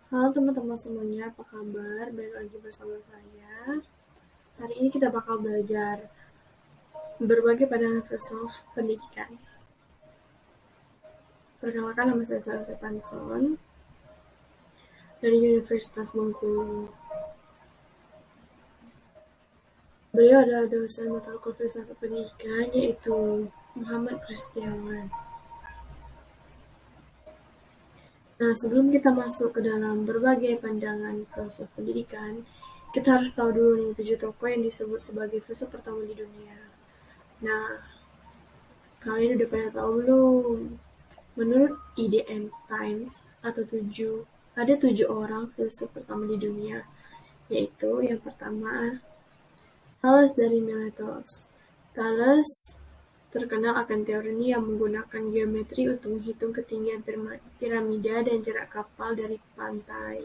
Halo teman-teman semuanya, apa kabar? Balik lagi bersama saya. Hari ini kita bakal belajar berbagai pandangan filsuf pendidikan. Perkenalkan, nama saya Sarah Stefanson dari Universitas Bengkulu. Beliau adalah dosen mata kuliah filsafat pendidikan, yaitu Muhammad Kristiawan. Nah, sebelum kita masuk ke dalam berbagai pandangan filsuf pendidikan, kita harus tahu dulu nih 7 tokoh yang disebut sebagai filsuf pertama di dunia. Nah, kalian udah pada tahu belum? Menurut IDN Times, ada 7 orang filsuf pertama di dunia, yaitu yang pertama, Thales dari Miletus. Thales terkenal akan teorinya yang menggunakan geometri untuk menghitung ketinggian piramida dan jarak kapal dari pantai.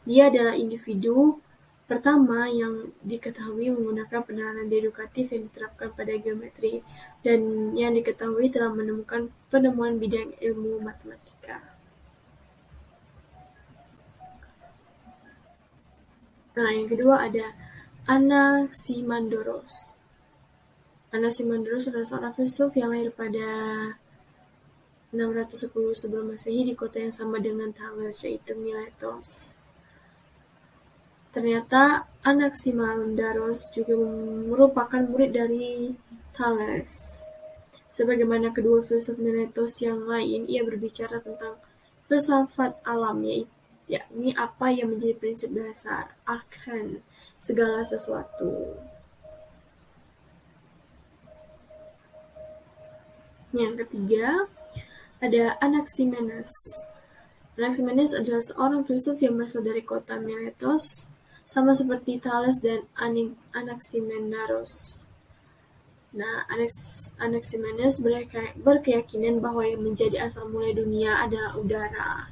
Dia adalah individu pertama yang diketahui menggunakan penerapan deduktif yang diterapkan pada geometri dan yang diketahui telah menemukan penemuan bidang ilmu matematika. Nah, yang kedua ada Anaximandros. Anaximandros adalah seorang filsuf yang lahir pada 610 sebelum Masehi di kota yang sama dengan Thales, yaitu Miletos. Ternyata Anaximandros juga merupakan murid dari Thales. Sebagaimana kedua filsuf Miletos yang lain, ia berbicara tentang filsafat alam, yakni apa yang menjadi prinsip dasar, arkan, segala sesuatu. Yang ketiga, ada Anaximenes. Anaximenes adalah seorang filsuf yang berasal dari kota Miletos, sama seperti Thales dan Anaximandros. Nah, Anaximenes berkeyakinan bahwa yang menjadi asal mula dunia adalah udara.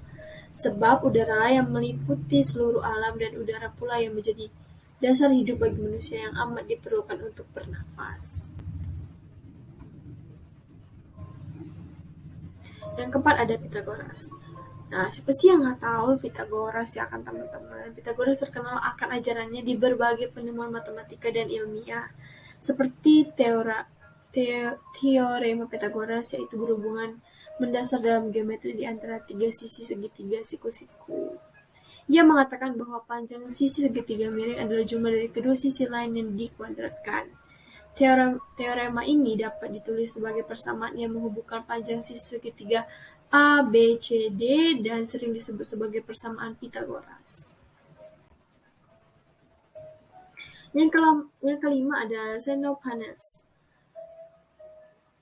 Sebab udara yang meliputi seluruh alam dan udara pula yang menjadi dasar hidup bagi manusia yang amat diperlukan untuk bernafas. Yang keempat ada Pythagoras. Nah, siapa sih yang nggak tahu Pythagoras ya kan teman-teman? Pythagoras terkenal akan ajarannya di berbagai penemuan matematika dan ilmiah, seperti teorema Pythagoras, yaitu berhubungan mendasar dalam geometri di antara tiga sisi segitiga siku-siku. Ia mengatakan bahwa panjang sisi segitiga miring adalah jumlah dari kedua sisi lain yang dikuadratkan. Teorema ini dapat ditulis sebagai persamaan yang menghubungkan panjang sisi segitiga A, B, C, D, dan sering disebut sebagai persamaan Pythagoras. Yang kelima ada Xenophanes.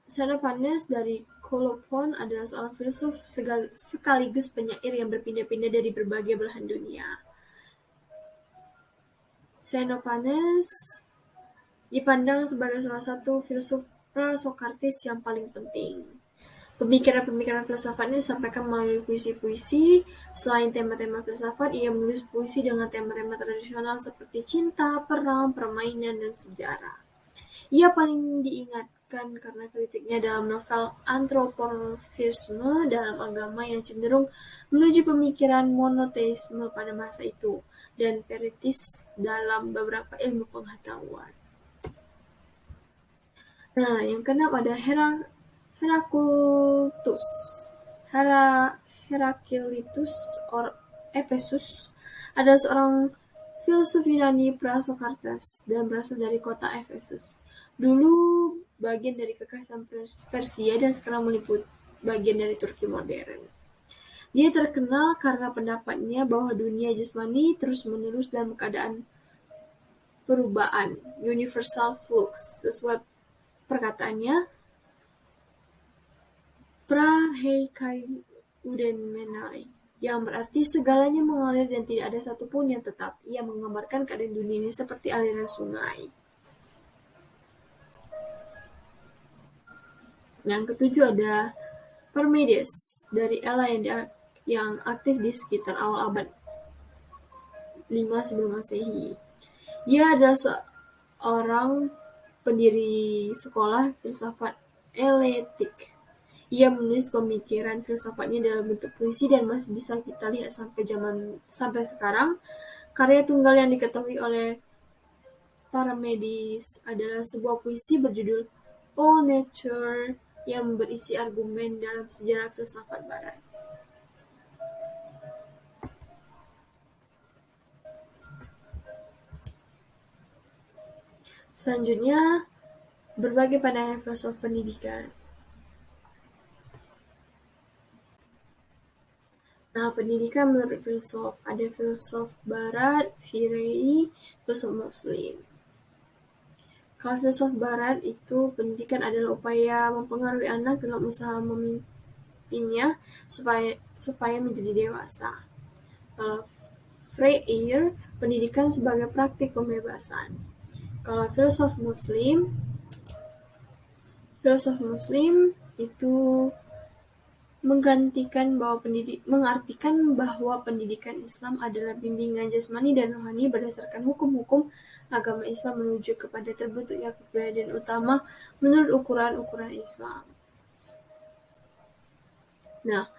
Xenophanes dari Colophon adalah seorang filsuf sekaligus penyair yang berpindah-pindah dari berbagai belahan dunia. Xenophanes dipandang sebagai salah satu filsuf pra-Sokrates yang paling penting. Pemikiran-pemikiran filsafatnya disampaikan melalui puisi-puisi. Selain tema-tema filsafat, ia menulis puisi dengan tema-tema tradisional seperti cinta, perang, permainan, dan sejarah. Ia paling diingatkan karena kritiknya dalam novel Anthropomorphisme dalam agama yang cenderung menuju pemikiran monoteisme pada masa itu, dan peritis dalam beberapa ilmu pengetahuan. Nah, yang keenam ada Heraklitus. Heraklitus or Efesus adalah seorang filsuf Yunani pra-Sokrates dan berasal dari kota Efesus. Dulu bagian dari kekaisaran Persia dan sekarang meliput bagian dari Turki modern. Dia terkenal karena pendapatnya bahwa dunia jasmani terus-menerus dalam keadaan perubahan, universal flux. Sesuai perkataannya, praheikaioudenmenai, yang berarti segalanya mengalir dan tidak ada satupun yang tetap. Ia menggambarkan keadaan dunia ini seperti aliran sungai. Yang ketujuh ada Parmenides dari Ela yang aktif di sekitar awal abad 5 sebelum Masehi. Dia adalah seorang pendiri sekolah filsafat eleatik Ia menulis pemikiran filsafatnya dalam bentuk puisi dan masih bisa kita lihat sampai sekarang. Karya tunggal yang diketahui oleh Parmenides adalah sebuah puisi berjudul All Nature yang berisi argumen dalam sejarah filsafat barat. Selanjutnya, berbagai pandangan filsuf pendidikan. Nah, pendidikan menurut filsuf. Ada filsuf barat, Firei, filsuf muslim. Kalau filsuf barat itu pendidikan adalah upaya mempengaruhi anak dalam usaha memimpinnya supaya menjadi dewasa. Kalau Freire, pendidikan sebagai praktik pembebasan. Kalau filsuf muslim itu mengartikan bahwa pendidikan Islam adalah bimbingan jasmani dan rohani berdasarkan hukum-hukum agama Islam menuju kepada terbentuknya kepribadian utama menurut ukuran-ukuran Islam. Nah,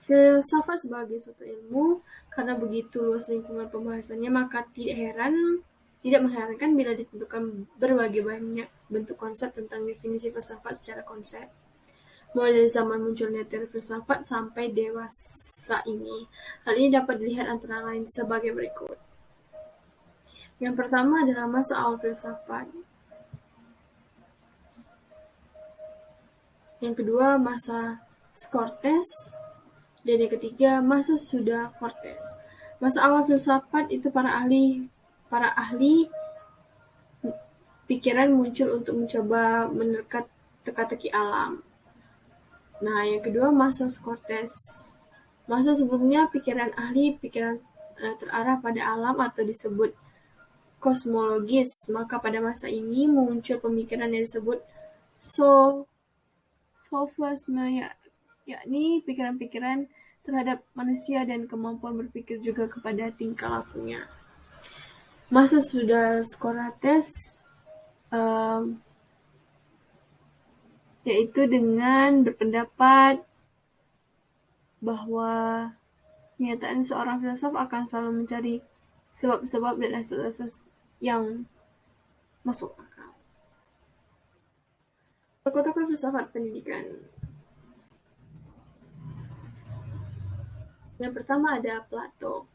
filsafat sebagai suatu ilmu, karena begitu luas lingkungan pembahasannya, maka tidak mengherankan bila ditentukan berbagai banyak bentuk konsep tentang definisi filsafat secara konsep. Mulai dari zaman munculnya teori filsafat sampai dewasa ini. Hal ini dapat dilihat antara lain sebagai berikut. Yang pertama adalah masa awal filsafat. Yang kedua, masa Socrates. Dan yang ketiga, masa sesudah Socrates. Masa awal filsafat itu para ahli pikiran muncul untuk mencoba menerka teka-teki alam. Nah, yang kedua, masa Socrates. Masa sebelumnya pikiran terarah pada alam atau disebut kosmologis. Maka pada masa ini muncul pemikiran yang disebut sofisme, yakni pikiran-pikiran terhadap manusia dan kemampuan berpikir juga kepada tingkah lakunya. Masa sudah Socrates yaitu dengan berpendapat bahwa kenyataan seorang filsuf akan selalu mencari sebab-sebab dan asas-asas yang masuk akal. Tokoh-tokoh filsafat pendidikan. Yang pertama ada Plato.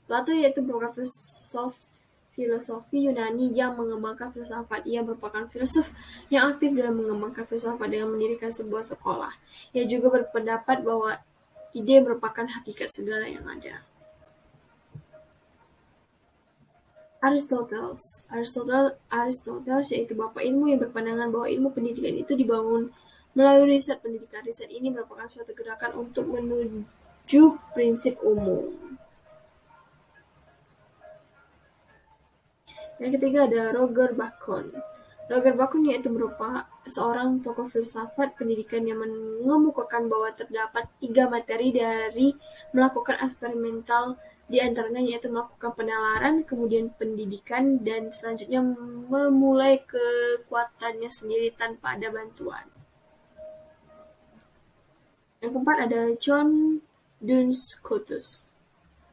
Plato yaitu merupakan filosofi Yunani yang mengembangkan filsafat. Ia merupakan filsuf yang aktif dalam mengembangkan filsafat dengan mendirikan sebuah sekolah. Ia juga berpendapat bahwa ide merupakan hakikat segala yang ada. Aristoteles yaitu bapak ilmu yang berpandangan bahwa ilmu pendidikan itu dibangun melalui riset pendidikan. Riset ini merupakan suatu gerakan untuk menuju prinsip umum. Yang ketiga ada Roger Bacon. Roger Bacon yaitu merupakan seorang tokoh filsafat pendidikan yang mengemukakan bahwa terdapat 3 materi dari melakukan eksperimental, di antaranya yaitu melakukan penalaran, kemudian pendidikan, dan selanjutnya memulai kekuatannya sendiri tanpa ada bantuan. Yang keempat ada John Duns Scotus.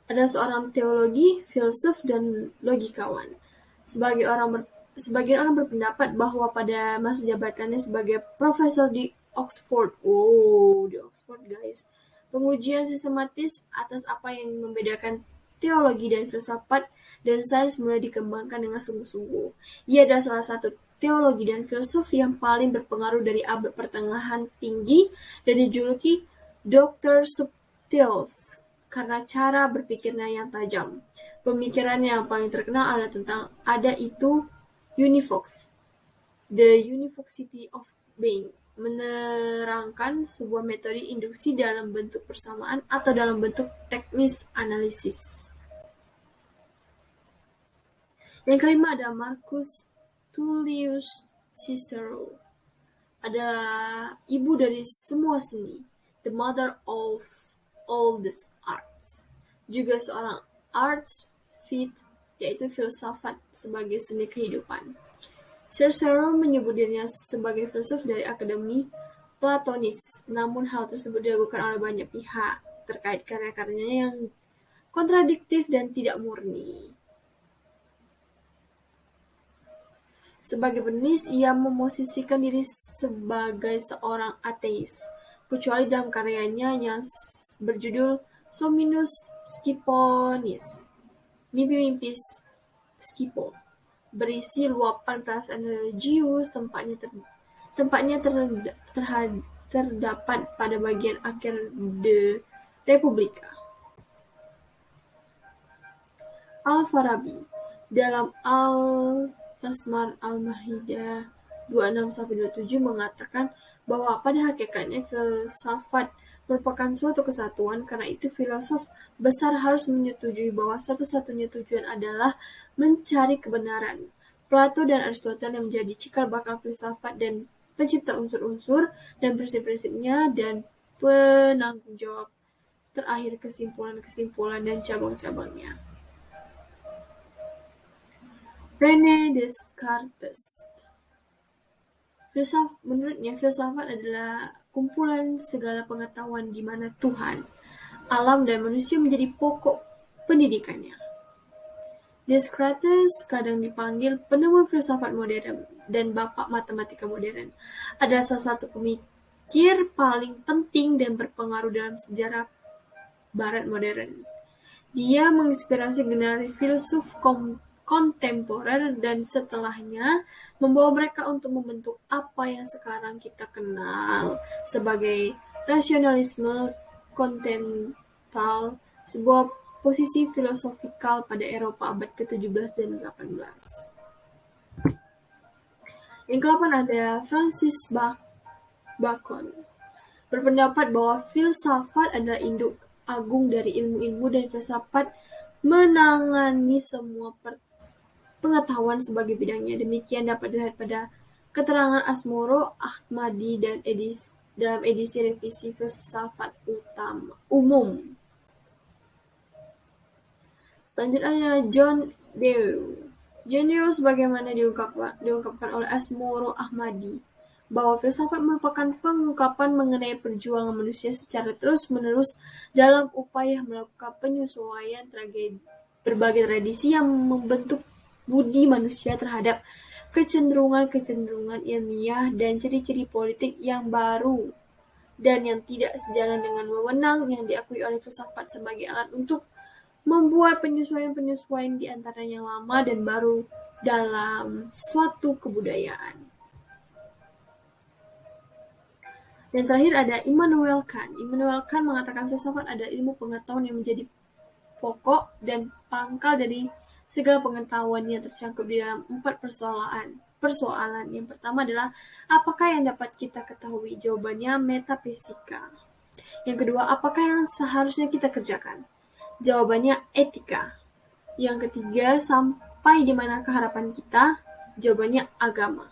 Ada seorang teologi, filsuf, dan logikawan. Sebagian orang berpendapat bahwa pada masa jabatannya sebagai profesor di Oxford, di Oxford guys, pengujian sistematis atas apa yang membedakan teologi dan filsafat dan sains mulai dikembangkan dengan sungguh-sungguh. Ia adalah salah satu teologi dan filsuf yang paling berpengaruh dari abad pertengahan tinggi dan dijuluki Dr. Subtils karena cara berpikirnya yang tajam. Pemikiran yang paling terkenal ada itu Univox, The Univocity of Being, menerangkan sebuah metode induksi dalam bentuk persamaan atau dalam bentuk teknis analisis. Yang kelima ada Marcus Tullius Cicero. Ada ibu dari semua seni, the mother of all the arts. Juga seorang arts yaitu filsafat sebagai seni kehidupan. Cicero menyebut dirinya sebagai filsuf dari Akademi Platonis, namun hal tersebut diragukan oleh banyak pihak terkait karya-karyanya yang kontradiktif dan tidak murni. Sebagai penulis, ia memosisikan diri sebagai seorang ateis, kecuali dalam karyanya yang berjudul Somnus Scipios, Mimpi-mimpi Scipios, berisi luapan perasaan religius. Tempatnya terdapat pada bagian akhir De Republika. Al-Farabi dalam Al-Tasman Al-Ma'idah 26-27 mengatakan bahwa pada hakikatnya filsafat merupakan suatu kesatuan, karena itu filosof besar harus menyetujui bahwa satu-satunya tujuan adalah mencari kebenaran. Plato dan Aristoteles yang menjadi cikal bakal filsafat dan pencipta unsur-unsur dan prinsip-prinsipnya dan penanggung jawab terakhir kesimpulan-kesimpulan dan cabang-cabangnya. René Descartes. Menurutnya, filsafat adalah kumpulan segala pengetahuan di mana Tuhan, alam, dan manusia menjadi pokok pendidikannya. Descartes kadang dipanggil penemu filsafat modern dan bapak matematika modern. Adalah salah satu pemikir paling penting dan berpengaruh dalam sejarah Barat modern. Dia menginspirasi generasi filsuf kontemporer dan setelahnya, membawa mereka untuk membentuk apa yang sekarang kita kenal sebagai rasionalisme kontinental, sebuah posisi filosofikal pada Eropa abad ke-17 dan 18. Yang ke-8 ada Francis Bacon, berpendapat bahwa filsafat adalah induk agung dari ilmu-ilmu dan filsafat menangani semua pengetahuan sebagai bidangnya. Demikian dapat dilihat pada keterangan Asmoro Ahmadi dan dalam edisi revisi filsafat umum. Selanjutnya John Dewey. John Dewey sebagaimana diungkapkan oleh Asmoro Ahmadi, bahwa filsafat merupakan pengungkapan mengenai perjuangan manusia secara terus-menerus dalam upaya melakukan penyesuaian berbagai tradisi yang membentuk budi manusia terhadap kecenderungan-kecenderungan ilmiah dan ciri-ciri politik yang baru dan yang tidak sejalan dengan wewenang yang diakui oleh filsafat sebagai alat untuk membuat penyesuaian-penyesuaian di antara yang lama dan baru dalam suatu kebudayaan. Dan terakhir ada Immanuel Kant. Immanuel Kant mengatakan filsafat adalah ilmu pengetahuan yang menjadi pokok dan pangkal dari segala pengetahuan yang tercangkup di dalam 4 persoalan. Yang pertama adalah, apakah yang dapat kita ketahui? Jawabannya metafisika. Yang kedua, apakah yang seharusnya kita kerjakan? Jawabannya etika. Yang ketiga, sampai di manakah harapan kita? Jawabannya agama.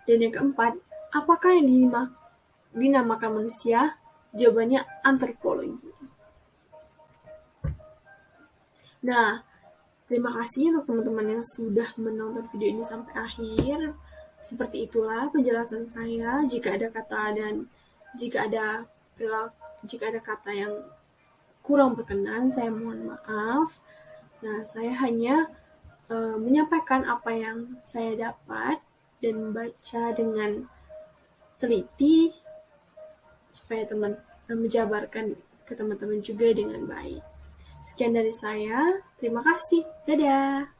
Dan yang keempat, apakah yang dinamakan manusia? Jawabannya antropologi. Nah, terima kasih untuk teman-teman yang sudah menonton video ini sampai akhir. Seperti itulah penjelasan saya. Jika ada kata yang kurang berkenan, saya mohon maaf. Nah, saya hanya menyampaikan apa yang saya dapat dan membaca dengan teliti supaya menjabarkan ke teman-teman juga dengan baik. Sekian dari saya. Terima kasih. Dadah.